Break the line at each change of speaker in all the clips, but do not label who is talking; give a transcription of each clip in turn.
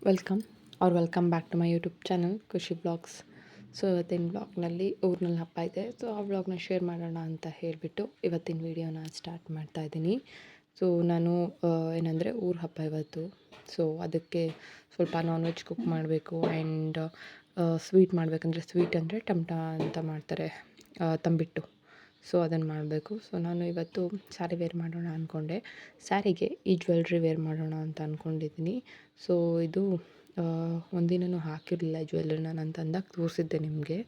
Welcome back to my YouTube channel Khushi blogs. So ಇವತ್ತಿನ ಬ್ಲಾಗ್ನಲ್ಲಿ ಊರಿನಲ್ಲಿ ಹಬ್ಬ ಇದೆ. ಸೊ ಆ ಬ್ಲಾಗ್ನ ಶೇರ್ ಮಾಡೋಣ ಅಂತ ಹೇಳಿಬಿಟ್ಟು ಇವತ್ತಿನ ವೀಡಿಯೋನ ಸ್ಟಾರ್ಟ್ ಮಾಡ್ತಾ ಇದ್ದೀನಿ. ಸೊ ನಾನು ಏನಂದರೆ ಊರ ಹಬ್ಬ ಇವತ್ತು. ಸೊ ಅದಕ್ಕೆ ಸ್ವಲ್ಪ ನಾನ್ ವೆಜ್ ಕುಕ್ ಮಾಡಬೇಕು ಆ್ಯಂಡ್ ಸ್ವೀಟ್ ಮಾಡಬೇಕಂದ್ರೆ ಸ್ವೀಟ್ ಅಂದರೆ ಟಮಟ ಅಂತ ಮಾಡ್ತಾರೆ, ತಂಬಿಟ್ಟು. ಸೊ ಅದನ್ನು ಮಾಡಬೇಕು. ಸೊ ನಾನು ಇವತ್ತು ಸ್ಯಾರಿ ವೇರ್ ಮಾಡೋಣ ಅಂದ್ಕೊಂಡೆ. ಸ್ಯಾರಿಗೆ ಈ ಜ್ಯುವೆಲ್ರಿ ವೇರ್ ಮಾಡೋಣ ಅಂತ ಅಂದ್ಕೊಂಡಿದ್ದೀನಿ. ಸೊ ಇದು ಒಂದಿನೂ ಹಾಕಿರಲಿಲ್ಲ ಜ್ಯುವೆಲ್ರಿನ. ನಾನು ತಂದಾಗ ತೋರಿಸಿದ್ದೆ ನಿಮಗೆ.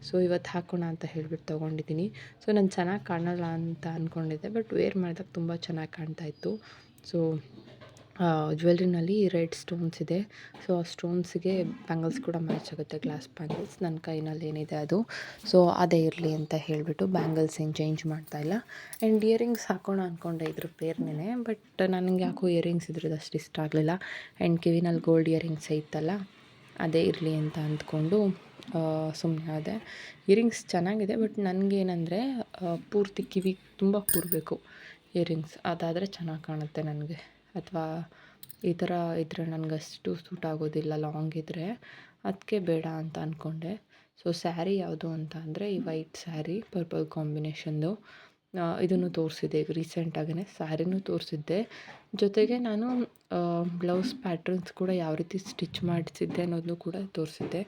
ಸೊ ಇವತ್ತು ಹಾಕೋಣ ಅಂತ ಹೇಳಿಬಿಟ್ಟು ತೊಗೊಂಡಿದ್ದೀನಿ. ಸೊ ನಾನು ಚೆನ್ನಾಗಿ ಕಾಣಲ್ಲ ಅಂತ ಅಂದ್ಕೊಂಡಿದ್ದೆ, ಬಟ್ ವೇರ್ ಮಾಡಿದಾಗ ತುಂಬ ಚೆನ್ನಾಗಿ ಕಾಣ್ತಾಯಿತ್ತು. ಸೊ ಜ್ಯುವೆಲ್ರಿನಲ್ಲಿ ರೆಡ್ ಸ್ಟೋನ್ಸ್ ಇದೆ. ಸೊ ಆ ಸ್ಟೋನ್ಸಿಗೆ ಬ್ಯಾಂಗಲ್ಸ್ ಕೂಡ ಮ್ಯಾಚ್ ಆಗುತ್ತೆ, ಗ್ಲಾಸ್ ಬ್ಯಾಂಗಲ್ಸ್. ನನ್ನ ಕೈನಲ್ಲಿ ಏನಿದೆ ಅದು. ಸೊ ಅದೇ ಇರಲಿ ಅಂತ ಹೇಳಿಬಿಟ್ಟು ಬ್ಯಾಂಗಲ್ಸ್ ಏನು ಚೇಂಜ್ ಮಾಡ್ತಾಯಿಲ್ಲ. ಆ್ಯಂಡ್ ಇಯರಿಂಗ್ಸ್ ಹಾಕೋಣ ಅಂದ್ಕೊಂಡೆ ಇದ್ರ ಪೇರ್ನೇ, ಬಟ್ ನನಗೆ ಯಾಕೋ ಇಯರಿಂಗ್ಸ್ ಇದ್ರದ್ದು ಅಷ್ಟು ಇಷ್ಟ ಆಗಲಿಲ್ಲ. ಆ್ಯಂಡ್ ಕಿವಿನಲ್ಲಿ ಗೋಲ್ಡ್ ಇಯರಿಂಗ್ಸ್ ಇತ್ತಲ್ಲ, ಅದೇ ಇರಲಿ ಅಂತ ಅಂದ್ಕೊಂಡು ಸುಮ್ಮನೆ ಆದೆ. ಇಯರಿಂಗ್ಸ್ ಚೆನ್ನಾಗಿದೆ, ಬಟ್ ನನಗೇನಂದರೆ ಪೂರ್ತಿ ಕಿವಿ ತುಂಬ ಕೂರಬೇಕು ಇಯರಿಂಗ್ಸ್. ಅದಾದರೆ ಚೆನ್ನಾಗಿ ಕಾಣುತ್ತೆ ನನಗೆ. ಅಥವಾ ಈ ಥರ ಇದ್ದರೆ ನನಗಷ್ಟು ಸೂಟ್ ಆಗೋದಿಲ್ಲ ಲಾಂಗ್ ಇದ್ದರೆ, ಅದಕ್ಕೆ ಬೇಡ ಅಂತ ಅಂದ್ಕೊಂಡೆ. ಸೊ ಸ್ಯಾರಿ ಯಾವುದು ಅಂತ ಅಂದರೆ ಈ ವೈಟ್ ಸ್ಯಾರಿ ಪರ್ಪಲ್ ಕಾಂಬಿನೇಷನ್ದು. ಇದನ್ನು ತೋರಿಸಿದ್ದೆ ಈಗ ರೀಸೆಂಟಾಗೇ, ಸ್ಯಾರಿನೂ ತೋರಿಸಿದ್ದೆ. ಜೊತೆಗೆ ನಾನು ಬ್ಲೌಸ್ ಪ್ಯಾಟ್ರನ್ಸ್ ಕೂಡ ಯಾವ ರೀತಿ ಸ್ಟಿಚ್ ಮಾಡಿಸಿದ್ದೆ ಅನ್ನೋದನ್ನು ಕೂಡ ತೋರಿಸಿದ್ದೆ.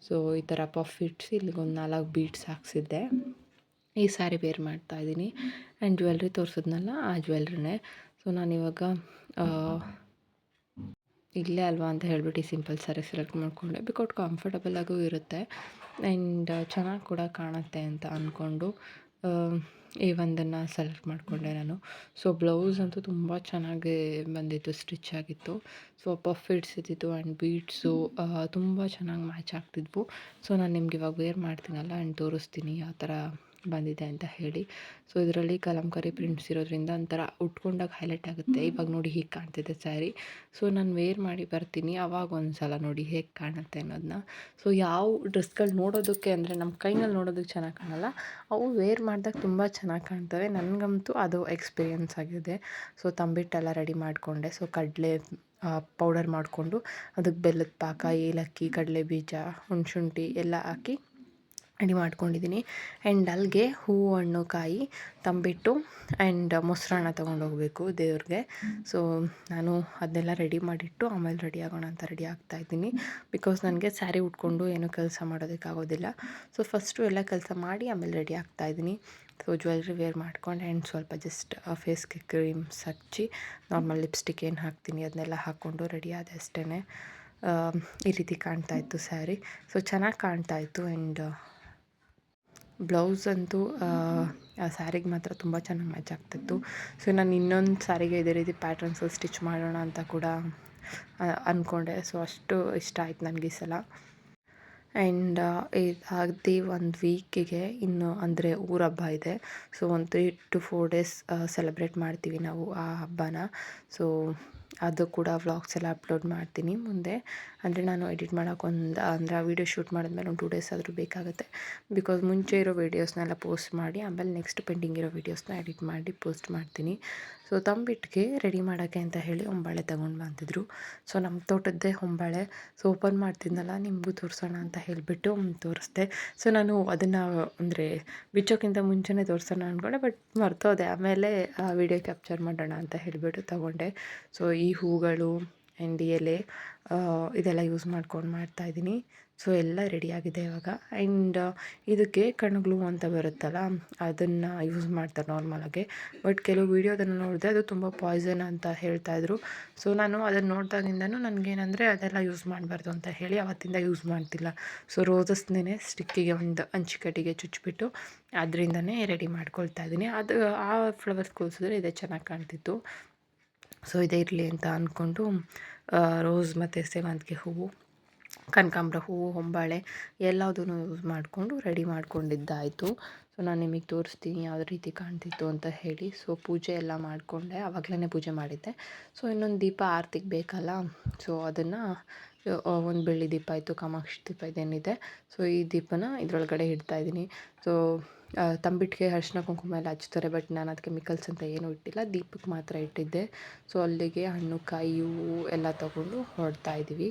ಸೊ ಈ ಥರ ಪಫ್ ಇಟ್ಸಿ ಇಲ್ಲಿಗೊಂದು 4 ಬೀಡ್ಸ್ ಹಾಕ್ಸಿದ್ದೆ. ಈ ಸ್ಯಾರಿ ವೇರ್ ಮಾಡ್ತಾಯಿದ್ದೀನಿ. ಆ್ಯಂಡ್ ಜ್ಯುವೆಲ್ರಿ ತೋರಿಸಿದ್ನಲ್ಲ, ಆ ಜ್ಯುವೆಲ್ರಿನೇ. ಸೊ ನಾನಿವಾಗ ಇಲ್ಲೇ ಅಲ್ವಾ ಅಂತ ಹೇಳಿಬಿಟ್ಟು ಈ ಸಿಂಪಲ್ ಸ್ಯಾರಿ ಸೆಲೆಕ್ಟ್ ಮಾಡಿಕೊಂಡೆ. ಬಿಕಾಸ್ ಕಂಫರ್ಟಬಲ್ ಆಗೂ ಇರುತ್ತೆ ಆ್ಯಂಡ್ ಚೆನ್ನಾಗಿ ಕೂಡ ಕಾಣುತ್ತೆ ಅಂತ ಅಂದ್ಕೊಂಡು ಈ ಒಂದನ್ನು ಸೆಲೆಕ್ಟ್ ಮಾಡಿಕೊಂಡೆ ನಾನು. ಸೊ ಬ್ಲೌಸ್ ಅಂತೂ ತುಂಬ ಚೆನ್ನಾಗಿ ಬಂದಿತ್ತು, ಸ್ಟಿಚ್ ಆಗಿತ್ತು. ಸೊ ಪಫ್ ಇಡ್ಸಿದ್ದು ಆ್ಯಂಡ್ ಬೀಡ್ಸು ತುಂಬ ಚೆನ್ನಾಗಿ ಮ್ಯಾಚ್ ಆಗ್ತಿದ್ವು. ಸೊ ನಾನು ನಿಮ್ಗೆ ಇವಾಗ ವೇರ್ ಮಾಡ್ತೀನಲ್ಲ ಆ್ಯಂಡ್ ತೋರಿಸ್ತೀನಿ ಯಾವ ಥರ ಬಂದಿದೆ ಅಂತ ಹೇಳಿ. ಸೊ ಇದರಲ್ಲಿ ಕಲಂಕಾರಿ ಪ್ರಿಂಟ್ಸ್ ಇರೋದ್ರಿಂದ ಒಂಥರ ಉಟ್ಕೊಂಡಾಗ ಹೈಲೈಟ್ ಆಗುತ್ತೆ. ಇವಾಗ ನೋಡಿ ಹೀಗೆ ಕಾಣ್ತಿದೆ ಸ್ಯಾರಿ. ಸೊ ನಾನು ವೇರ್ ಮಾಡಿ ಬರ್ತೀನಿ, ಆವಾಗ ಒಂದು ಸಲ ನೋಡಿ ಹೇಗೆ ಕಾಣುತ್ತೆ ಅನ್ನೋದನ್ನ. ಸೊ ಯಾವ ಡ್ರೆಸ್ಗಳು ನೋಡೋದಕ್ಕೆ ಅಂದರೆ ನಮ್ಮ ಕೈನಲ್ಲಿ ನೋಡೋದಕ್ಕೆ ಚೆನ್ನಾಗಿ ಕಾಣಲ್ಲ, ಅವು ವೇರ್ ಮಾಡಿದಾಗ ತುಂಬ ಚೆನ್ನಾಗಿ ಕಾಣ್ತವೆ. ನನಗಂತೂ ಅದು ಎಕ್ಸ್ಪೀರಿಯನ್ಸ್ ಆಗಿದೆ. ಸೊ ತಂಬಿಟ್ಟೆಲ್ಲ ರೆಡಿ ಮಾಡಿಕೊಂಡೆ. ಸೊ ಕಡಲೆ ಪೌಡರ್ ಮಾಡಿಕೊಂಡು ಅದಕ್ಕೆ ಬೆಲ್ಲದ ಪಾಕ, ಏಲಕ್ಕಿ, ಕಡಲೆ ಬೀಜ, ಹುಣಶುಂಠಿ ಎಲ್ಲ ಹಾಕಿ ರೆಡಿ ಮಾಡ್ಕೊಂಡಿದ್ದೀನಿ. ಆ್ಯಂಡ್ ಅಲ್ಲಿಗೆ ಹೂವು, ಹಣ್ಣು, ಕಾಯಿ, ತಂಬಿಟ್ಟು ಆ್ಯಂಡ್ ಮೊಸರನ್ನ ತೊಗೊಂಡೋಗಬೇಕು ದೇವ್ರಿಗೆ. ಸೊ ನಾನು ಅದನ್ನೆಲ್ಲ ರೆಡಿ ಮಾಡಿಟ್ಟು ಆಮೇಲೆ ರೆಡಿ ಆಗೋಣ ಅಂತ ರೆಡಿ ಆಗ್ತಾಯಿದ್ದೀನಿ. ಬಿಕಾಸ್ ನನಗೆ ಸ್ಯಾರಿ ಉಟ್ಕೊಂಡು ಏನೂ ಕೆಲಸ ಮಾಡೋದಕ್ಕಾಗೋದಿಲ್ಲ. ಸೊ ಫಸ್ಟು ಎಲ್ಲ ಕೆಲಸ ಮಾಡಿ ಆಮೇಲೆ ರೆಡಿ ಆಗ್ತಾಯಿದ್ದೀನಿ. ಸೊ ಜ್ಯುವೆಲ್ರಿ ವೇರ್ ಮಾಡ್ಕೊಂಡು ಆ್ಯಂಡ್ ಸ್ವಲ್ಪ ಜಸ್ಟ್ ಫೇಸ್ಗೆ ಕ್ರೀಮ್ಸ್ ಹಚ್ಚಿ ನಾರ್ಮಲ್ ಲಿಪ್ಸ್ಟಿಕ್ ಏನು ಹಾಕ್ತೀನಿ ಅದನ್ನೆಲ್ಲ ಹಾಕ್ಕೊಂಡು ರೆಡಿ ಆದೆ ಅಷ್ಟೇ. ಈ ರೀತಿ ಕಾಣ್ತಾಯಿತ್ತು ಸ್ಯಾರಿ. ಸೊ ಚೆನ್ನಾಗಿ ಕಾಣ್ತಾಯಿತ್ತು. ಆ್ಯಂಡ್ ಬ್ಲೌಸ್ ಅಂತೂ ಆ ಸ್ಯಾರಿಗೆ ಮಾತ್ರ ತುಂಬ ಚೆನ್ನಾಗಿ ಮ್ಯಾಚ್ ಆಗ್ತಿತ್ತು. ಸೊ ನಾನು ಇನ್ನೊಂದು ಸ್ಯಾರಿಗೆ ಇದೇ ರೀತಿ ಪ್ಯಾಟ್ರನ್ಸಲ್ಲಿ ಸ್ಟಿಚ್ ಮಾಡೋಣ ಅಂತ ಕೂಡ ಅಂದ್ಕೊಂಡೆ. ಸೊ ಅಷ್ಟು ಇಷ್ಟ ಆಯ್ತು ನನಗೆ ಈ ಸಲ. ಆ್ಯಂಡ್ ಅಗದಿ 1 ವೀಕಿಗೆ ಇನ್ನು ಅಂದರೆ ಊರ ಹಬ್ಬ ಇದೆ. ಸೊ ಒಂದು 3 to 4 days ಸೆಲೆಬ್ರೇಟ್ ಮಾಡ್ತೀವಿ ನಾವು ಆ ಹಬ್ಬನ. ಸೊ ಅದು ಕೂಡ ವ್ಲಾಗ್ಸ್ ಎಲ್ಲ ಅಪ್ಲೋಡ್ ಮಾಡ್ತೀನಿ ಮುಂದೆ. ಅಂದರೆ ನಾನು ಎಡಿಟ್ ಮಾಡೋಕ್ಕೊಂದು ಅಂದರೆ ಆ ವೀಡಿಯೋ ಶೂಟ್ ಮಾಡಿದ್ಮೇಲೆ ಒಂದು 2 days ಆದರೂ ಬೇಕಾಗುತ್ತೆ. ಬಿಕಾಸ್ ಮುಂಚೆ ಇರೋ ವೀಡಿಯೋಸ್ನೆಲ್ಲ ಪೋಸ್ಟ್ ಮಾಡಿ ಆಮೇಲೆ ನೆಕ್ಸ್ಟ್ ಪೆಂಡಿಂಗ್ ಇರೋ ವೀಡಿಯೋಸ್ನ ಎಡಿಟ್ ಮಾಡಿ ಪೋಸ್ಟ್ ಮಾಡ್ತೀನಿ. ಸೊ ತಂಬಿಟ್ಟಿಗೆ ರೆಡಿ ಮಾಡೋಕ್ಕೆ ಅಂತ ಹೇಳಿ ಹೊಂಬಾಳೆ ತಗೊಂಡು ಬಂದಿದ್ರು. ಸೊ ನಮ್ಮ ತೋಟದ್ದೇ ಹೊಂಬಾಳೆ. ಸೊ ಓಪನ್ ಮಾಡ್ತಿದ್ನಲ್ಲ ನಿಮಗೂ ತೋರಿಸೋಣ ಅಂತ ಹೇಳಿಬಿಟ್ಟು ತೋರಿಸ್ದೆ. ಸೊ ನಾನು ಅದನ್ನು ಅಂದರೆ ಬಿಚ್ಚೋಕ್ಕಿಂತ ಮುಂಚೆನೇ ತೋರಿಸೋಣ ಅಂದ್ಕೊಂಡೆ, ಬಟ್ ಮರ್ತೋದೆ. ಆಮೇಲೆ ಆ ವಿಡಿಯೋ ಕ್ಯಾಪ್ಚರ್ ಮಾಡೋಣ ಅಂತ ಹೇಳಿಬಿಟ್ಟು ತಗೊಂಡೆ. ಸೊ ಈ ಹೂಗಳು ಆ್ಯಂಡ್ ಎಲೆ ಇದೆಲ್ಲ ಯೂಸ್ ಮಾಡ್ಕೊಂಡು ಮಾಡ್ತಾಯಿದ್ದೀನಿ. ಸೊ ಎಲ್ಲ ರೆಡಿಯಾಗಿದೆ ಇವಾಗ. ಆ್ಯಂಡ್ ಇದಕ್ಕೆ ಕಣಗ್ಲೂ ಅಂತ ಬರುತ್ತಲ್ಲ, ಅದನ್ನು ಯೂಸ್ ಮಾಡ್ತಾರೆ ನಾರ್ಮಲಾಗೆ. ಬಟ್ ಕೆಲವು ವೀಡಿಯೋದನ್ನು ನೋಡಿದೆ, ಅದು ತುಂಬ ಪಾಯ್ಸನ್ ಅಂತ ಹೇಳ್ತಾಯಿದ್ರು. ಸೊ ನಾನು ಅದನ್ನು ನೋಡಿದಾಗಿಂದನೂ ನನಗೇನಂದರೆ ಅದೆಲ್ಲ ಯೂಸ್ ಮಾಡಬಾರ್ದು ಅಂತ ಹೇಳಿ ಅವತ್ತಿಂದ ಯೂಸ್ ಮಾಡ್ತಿಲ್ಲ. ಸೊ ರೋಸಸ್ನೇ ಸ್ಟಿಕ್ಕಿಗೆ ಒಂದು ಅಂಚಿಕಟ್ಟಿಗೆ ಚುಚ್ಚಿಬಿಟ್ಟು ಅದರಿಂದನೇ ರೆಡಿ ಮಾಡ್ಕೊಳ್ತಾ ಇದ್ದೀನಿ. ಅದು ಆ ಫ್ಲವರ್ಸ್ ಕೂರಿಸಿದ್ರೆ ಇದೇ ಚೆನ್ನಾಗಿ ಕಾಣ್ತಿತ್ತು. ಸೊ ಇದೇ ಇರಲಿ ಅಂತ ಅಂದ್ಕೊಂಡು ರೋಸ್ ಮತ್ತು ಸೇವಂತಿಗೆ ಹೂವು, ಕನಕಾಂಬರ ಹೂವು, ಹೊಂಬಾಳೆ ಎಲ್ಲದನ್ನು ಯೂಸ್ ಮಾಡಿಕೊಂಡು ರೆಡಿ ಮಾಡ್ಕೊಂಡಿದ್ದಾಯಿತು. ಸೊ ನಾನು ನಿಮಗೆ ತೋರಿಸ್ತೀನಿ ಯಾವ ರೀತಿ ಕಾಣ್ತಿತ್ತು ಅಂತ ಹೇಳಿ. ಸೊ ಪೂಜೆ ಎಲ್ಲ ಮಾಡಿಕೊಂಡೆ, ಆವಾಗಲೇ ಪೂಜೆ ಮಾಡಿದ್ದೆ. ಸೊ ಇನ್ನೊಂದು ದೀಪ ಆರತಿಗೆ ಬೇಕಲ್ಲ, ಸೊ ಅದನ್ನು ಒಂದು ಬೆಳ್ಳಿ ದೀಪ ಇತ್ತು, ಕಾಮಾಕ್ಷಿ ದೀಪ ಇದೇನಿದೆ. ಸೊ ಈ ದೀಪನ ಇದರೊಳಗಡೆ ಇಡ್ತಾಯಿದ್ದೀನಿ. ಸೊ ತಂಬಿಟ್ಟಿಗೆ ಅರಿಶಿನ ಕುಂಕುಮ ಎಲ್ಲ ಹಚ್ತಾರೆ, ಬಟ್ ನಾನು ಅದು ಕೆಮಿಕಲ್ಸ್ ಅಂತ ಏನೂ ಇಟ್ಟಿಲ್ಲ, ದೀಪಕ್ಕೆ ಮಾತ್ರ ಇಟ್ಟಿದ್ದೆ. ಸೊ ಅಲ್ಲಿಗೆ ಹಣ್ಣು, ಕಾಯಿ, ಹೂವು ಎಲ್ಲ ತೊಗೊಂಡು ಹೊರಡ್ತಾಯಿದ್ದೀವಿ.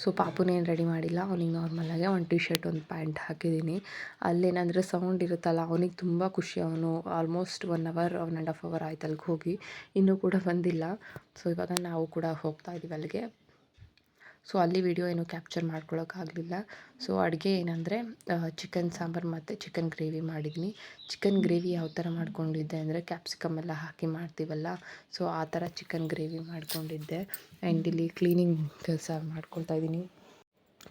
ಸೊ ಪಾಪುನೇನು ರೆಡಿ ಮಾಡಿಲ್ಲ, ಅವ್ನಿಗೆ ನಾರ್ಮಲಾಗೆ ಒಂದು ಟಿ ಶರ್ಟ್ ಒಂದು ಪ್ಯಾಂಟ್ ಹಾಕಿದ್ದೀನಿ. ಅಲ್ಲೇನಂದರೆ ಸೌಂಡ್ ಇರುತ್ತಲ್ಲ, ಅವನಿಗೆ ತುಂಬ ಖುಷಿ. ಅವನು ಆಲ್ಮೋಸ್ಟ್ 1 ಅವರ್ 1.5 ಅವರ್ ಆಯ್ತು ಅಲ್ಲಿಗೆ ಹೋಗಿ, ಇನ್ನೂ ಕೂಡ ಬಂದಿಲ್ಲ. ಸೊ ಇವಾಗ ನಾವು ಕೂಡ ಹೋಗ್ತಾ ಇದ್ದೀವಿ ಅಲ್ಲಿಗೆ. ಸೊ ಅಲ್ಲಿ ವಿಡಿಯೋ ಏನು ಕ್ಯಾಪ್ಚರ್ ಮಾಡ್ಕೊಳ್ಳೋಕ್ಕಾಗಲಿಲ್ಲ. ಸೊ ಅಡುಗೆ ಏನಂದರೆ ಚಿಕನ್ ಸಾಂಬಾರು ಮತ್ತು ಚಿಕನ್ ಗ್ರೇವಿ ಮಾಡಿದ್ದೀನಿ. ಚಿಕನ್ ಗ್ರೇವಿ ಯಾವ ಥರ ಮಾಡ್ಕೊಂಡಿದ್ದೆ ಅಂದರೆ ಕ್ಯಾಪ್ಸಿಕಮ್ ಎಲ್ಲ ಹಾಕಿ ಮಾಡ್ತೀವಲ್ಲ, ಸೊ ಆ ಥರ ಚಿಕನ್ ಗ್ರೇವಿ ಮಾಡ್ಕೊಂಡಿದ್ದೆ. ಆ್ಯಂಡ್ ಇಲ್ಲಿ ಕ್ಲೀನಿಂಗ್ ಕೆಲಸ ಮಾಡ್ಕೊಳ್ತಾ ಇದ್ದೀನಿ.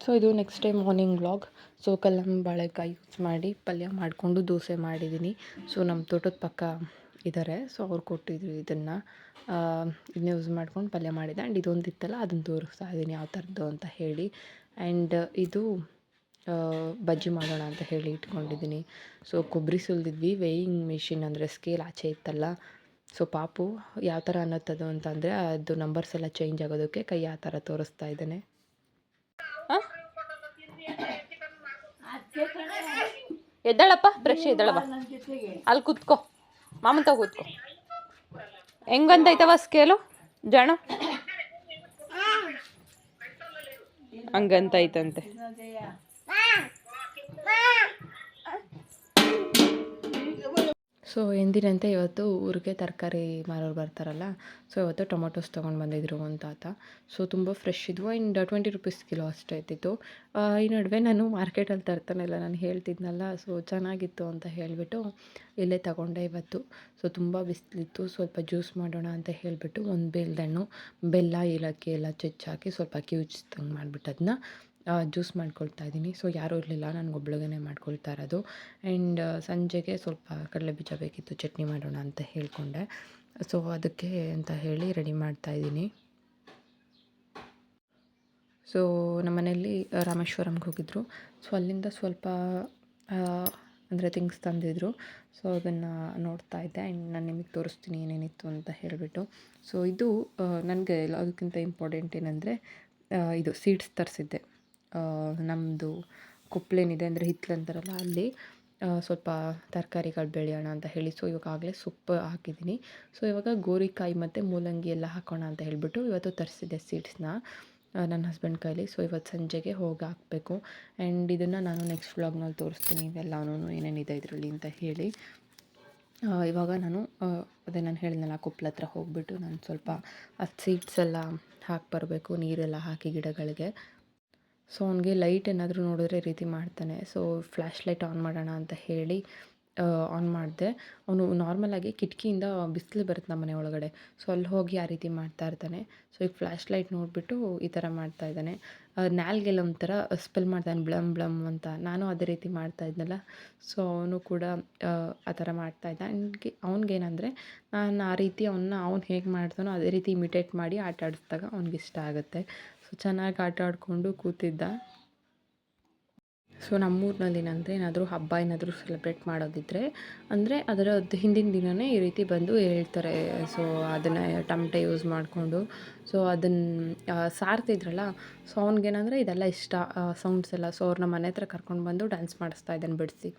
ಸೊ ಇದು next day morning vlog. So ಕಲ್ಲಂಗಡಿ ಬಾಳೆಕಾಯಿ ಯೂಸ್ ಮಾಡಿ ಪಲ್ಯ ಮಾಡಿಕೊಂಡು ದೋಸೆ ಮಾಡಿದ್ದೀನಿ. ಸೊ ನಮ್ಮ ತೋಟದ ಪಕ್ಕ ಇದ್ದಾರೆ, ಸೊ ಅವ್ರು ಕೊಟ್ಟಿದ್ರು ಇದನ್ನು. ಇದನ್ನ ಯೂಸ್ ಮಾಡ್ಕೊಂಡು ಪಲ್ಯ ಮಾಡಿದೆ. ಆ್ಯಂಡ್ ಇದೊಂದು ಇತ್ತಲ್ಲ, ಅದನ್ನು ತೋರಿಸ್ತಾ ಇದ್ದೀನಿ ಯಾವ ಥರದ್ದು ಅಂತ ಹೇಳಿ. ಆ್ಯಂಡ್ ಇದು ಬಜ್ಜಿ ಮಾಡೋಣ ಅಂತ ಹೇಳಿ ಇಟ್ಕೊಂಡಿದ್ದೀನಿ. ಸೊ ಕೊಬ್ಬರಿ ಸುಲಿದಿದ್ವಿ, ವೇಯಿಂಗ್ ಮಿಷಿನ್ ಅಂದರೆ ಸ್ಕೇಲ್ ಆಚೆ ಇತ್ತಲ್ಲ. ಸೊ ಪಾಪು ಯಾವ ಥರ ಅನ್ನೋತ್ತದು ಅಂತಂದರೆ ಅದು ನಂಬರ್ಸ್ ಎಲ್ಲ ಚೇಂಜ್ ಆಗೋದಕ್ಕೆ ಕೈ ಆ ಥರ ತೋರಿಸ್ತಾ ಇದ್ದಾನೆ. ಎದ್ದಾಳಪ್ಪ, ಫ್ರೆಶ್ ಎದ್ದಾಳಪ್ಪ, ಅಲ್ಲಿ ಕೂತ್ಕೋ, ಮಾಮಂತ ಕೂತ್ಕೋ. ಹೆಂಗಂತೈತವ ಸ್ಕೇಲು ಜಾಣ? ಹಂಗಂತೈತಂತೆ. ಸೊ ಎಂದಿನಂತೆ ಇವತ್ತು ಊರಿಗೆ ತರಕಾರಿ ಮಾರೋರು ಬರ್ತಾರಲ್ಲ, ಸೊ ಇವತ್ತು ಟೊಮೊಟೊಸ್ ತೊಗೊಂಡು ಬಂದಿದ್ರು ಒಂದು ತಾತ. ಸೊ ತುಂಬ ಫ್ರೆಶ್ ಇದ್ವು. ಆ್ಯಂಡ್ 20 ರೂಪೀಸ್ ಕಿಲೋ ಅಷ್ಟೇ ಇದ್ದಿತ್ತು. ಈ ನಡುವೆ ನಾನು ಮಾರ್ಕೆಟಲ್ಲಿ ತರ್ತಾನಿಲ್ಲ, ನಾನು ಹೇಳ್ತಿದ್ನಲ್ಲ. ಸೊ ಚೆನ್ನಾಗಿತ್ತು ಅಂತ ಹೇಳಿಬಿಟ್ಟು ಇಲ್ಲೇ ತಗೊಂಡೆ ಇವತ್ತು. ಸೊ ತುಂಬ ಬಿಸಿಲಿತ್ತು, ಸ್ವಲ್ಪ ಜ್ಯೂಸ್ ಮಾಡೋಣ ಅಂತ ಹೇಳಿಬಿಟ್ಟು ಒಂದು ಬೇಲ್ದಣ್ಣು, ಬೆಲ್ಲ, ಏಲಕ್ಕಿ ಎಲ್ಲ ಹಾಕಿ ಸ್ವಲ್ಪ ಕಿವುಚ್ದಂಗೆ ಮಾಡಿಬಿಟ್ಟು ಅದನ್ನ ಜ್ಯೂಸ್ ಮಾಡ್ಕೊಳ್ತಾ ಇದ್ದೀನಿ. ಸೊ ಯಾರೂ ಇರಲಿಲ್ಲ, ನನಗೊಬ್ಳಿಗೇ ಮಾಡ್ಕೊಳ್ತಾ ಇರೋದು. ಆ್ಯಂಡ್ ಸಂಜೆಗೆ ಸ್ವಲ್ಪ ಕಡಲೆಬೀಜ ಬೇಕಿತ್ತು, ಚಟ್ನಿ ಮಾಡೋಣ ಅಂತ ಹೇಳಿಕೊಂಡೆ. ಸೊ ಅದಕ್ಕೆ ಅಂತ ಹೇಳಿ ರೆಡಿ ಮಾಡ್ತಾಯಿದ್ದೀನಿ. ಸೊ ನಮ್ಮ ಮನೆಯಲ್ಲಿ ರಾಮೇಶ್ವರಂಗೆ ಹೋಗಿದ್ದರು. ಸೊ ಅಲ್ಲಿಂದ ಸ್ವಲ್ಪ ಅಂದರೆ ಥಿಂಗ್ಸ್ ತಂದಿದ್ರು. ಸೊ ಅದನ್ನು ನೋಡ್ತಾ ಇದ್ದೆ. ಆ್ಯಂಡ್ ನಾನು ನಿಮಗೆ ತೋರಿಸ್ತೀನಿ ಏನೇನಿತ್ತು ಅಂತ ಹೇಳಿಬಿಟ್ಟು. ಸೊ ಇದು ನನಗೆ ಅದಕ್ಕಿಂತ ಇಂಪಾರ್ಟೆಂಟ್ ಏನಂದರೆ ಇದು ಸೀಡ್ಸ್ ತರಿಸಿದ್ದೆ. ನಮ್ಮದು ಕೊಪ್ಪಳೇನಿದೆ ಅಂದರೆ ಹಿತ್ತಲಂತಾರಲ್ಲ, ಅಲ್ಲಿ ಸ್ವಲ್ಪ ತರಕಾರಿಗಳು ಬೆಳೆಯೋಣ ಅಂತ ಹೇಳಿ. ಸೊ ಇವಾಗಲೇ ಸೊಪ್ಪು ಹಾಕಿದ್ದೀನಿ. ಸೊ ಇವಾಗ ಗೋರಿಕಾಯಿ ಮತ್ತು ಮೂಲಂಗಿ ಎಲ್ಲ ಹಾಕೋಣ ಅಂತ ಹೇಳಿಬಿಟ್ಟು ಇವತ್ತು ತರಿಸಿದ್ದೆ ಸೀಡ್ಸ್ನ ನನ್ನ ಹಸ್ಬೆಂಡ್ ಕೈಲಿ. ಸೊ ಇವತ್ತು ಸಂಜೆಗೆ ಹೋಗಿ ಹಾಕಬೇಕು. ಆ್ಯಂಡ್ ಇದನ್ನು ನಾನು ನೆಕ್ಸ್ಟ್ ವ್ಲಾಗ್ನಲ್ಲಿ ತೋರಿಸ್ತೀನಿ ಇವೆಲ್ಲನೂ ಏನೇನಿದೆ ಇದರಲ್ಲಿ ಅಂತ ಹೇಳಿ. ಇವಾಗ ನಾನು ಅದೇ ನಾನು ಹೇಳಿದ್ನಲ್ಲ, ಕೊಪ್ಪಳ ಹತ್ರ ಹೋಗಿಬಿಟ್ಟು ನಾನು ಸ್ವಲ್ಪ ಸೀಡ್ಸ್ ಎಲ್ಲ ಹಾಕಿ ಬರಬೇಕು, ನೀರೆಲ್ಲ ಹಾಕಿ ಗಿಡಗಳಿಗೆ. ಸೊ ಅವನಿಗೆ ಲೈಟ್ ಏನಾದರೂ ನೋಡಿದ್ರೆ ಈ ರೀತಿ ಮಾಡ್ತಾನೆ. ಸೊ ಫ್ಲ್ಯಾಶ್ ಲೈಟ್ ಆನ್ ಮಾಡೋಣ ಅಂತ ಹೇಳಿ ಆನ್ ಮಾಡಿದೆ. ಅವನು ನಾರ್ಮಲಾಗಿ ಕಿಟಕಿಯಿಂದ ಬಿಸಿಲು ಬರುತ್ತೆ ನಮ್ಮ ಮನೆ ಒಳಗಡೆ. ಸೊ ಅಲ್ಲಿ ಹೋಗಿ ಆ ರೀತಿ ಮಾಡ್ತಾ ಇರ್ತಾನೆ. ಸೊ ಈಗ ಫ್ಲ್ಯಾಶ್ ಲೈಟ್ ನೋಡಿಬಿಟ್ಟು ಈ ಥರ ಮಾಡ್ತಾ ಇದ್ದಾನೆ. ನಾಲ್ಗೆಲ್ಲ ಒಂಥರ ಸ್ಪೆಲ್ ಮಾಡ್ತಾನೆ, ಬ್ಲಮ್ ಬ್ಲಮ್ ಅಂತ. ನಾನು ಅದೇ ರೀತಿ ಮಾಡ್ತಾ ಇದ್ನಲ್ಲ. ಸೊ ಅವನು ಕೂಡ ಆ ಥರ ಮಾಡ್ತಾಯಿದ್ದ. ಅವ್ನಿಗೇನಂದರೆ ನಾನು ಆ ರೀತಿ ಅವ್ನು ಹೇಗೆ ಮಾಡ್ತಾನೋ ಅದೇ ರೀತಿ ಇಮಿಟೇಟ್ ಮಾಡಿ ಆಟ ಆಡಿಸಿದಾಗ ಅವ್ನಿಗಿಷ್ಟ ಆಗುತ್ತೆ. ಸೊ ಚೆನ್ನಾಗಿ ಆಟ ಆಡಿಕೊಂಡು ಕೂತಿದ್ದ. ಸೊ ನಮ್ಮೂರಿನಲ್ಲಿ ಏನಂದರೆ ಏನಾದರೂ ಹಬ್ಬ ಏನಾದರೂ ಸೆಲೆಬ್ರೇಟ್ ಮಾಡೋದಿದ್ದರೆ ಅಂದರೆ ಅದರದ್ದು ಹಿಂದಿನ ದಿನವೇ ಈ ರೀತಿ ಬಂದು ಹೇಳ್ತಾರೆ. ಸೊ ಅದನ್ನು ಟಮಟೆ ಯೂಸ್ ಮಾಡಿಕೊಂಡು ಸೊ ಅದನ್ನು ಸಾರ್ತಿದ್ರಲ್ಲ. ಸೊ ಅವ್ನಿಗೇನಂದರೆ ಇದೆಲ್ಲ ಇಷ್ಟ, ಸೌಂಡ್ಸ್ ಎಲ್ಲ. ಸೊ ಅವ್ರನ್ನ ಮನೆ ಹತ್ರ ಕರ್ಕೊಂಡು ಬಂದು ಡ್ಯಾನ್ಸ್ ಮಾಡಿಸ್ತಾ ಇದ್ದಾನೆ ಬಿಡಿಸಿ.